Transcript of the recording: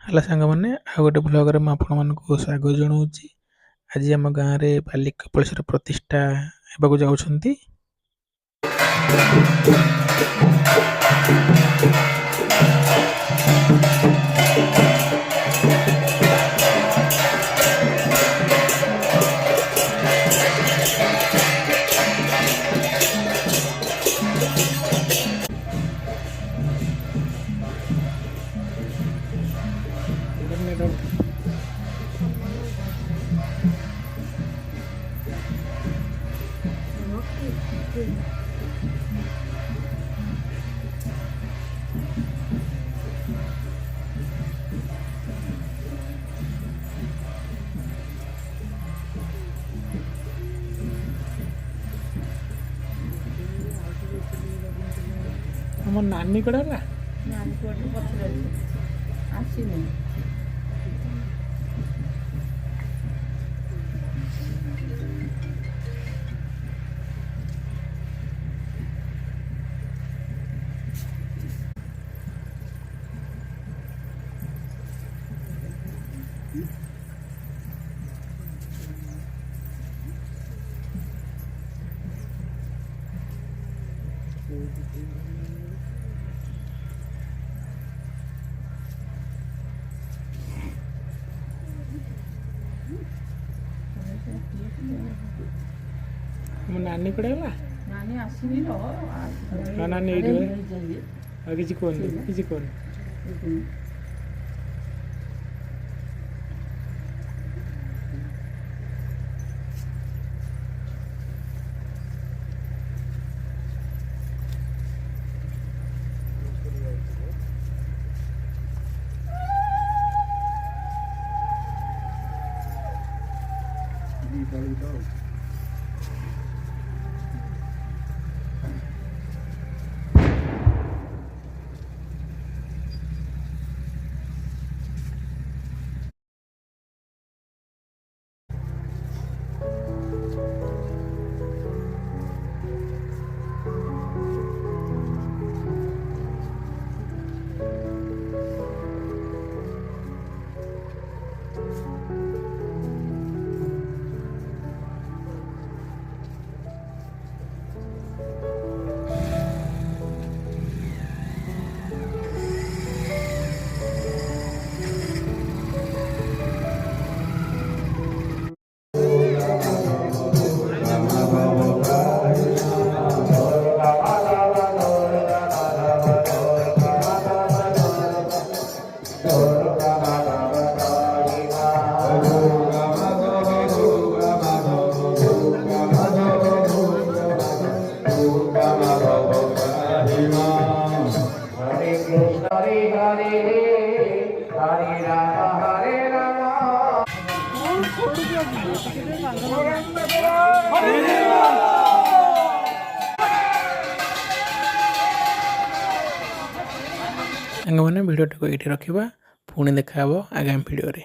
Hello सांग मैंने आ गोटे ब्लॉग में आपण मानक स्वागत जनाऊँगी। आज आम गाँव में बाली कपिलेश्वर प्रतिष्ठा होगा जाउछंती। आम नानी कड़ा नानी कोटे पछरे आसीनी आम नानी कड़ा नानी आसीनी तो नानी किसी कौन मैंने वीडियो को ये रखा पुणी देखा आगामी वीडियो रे।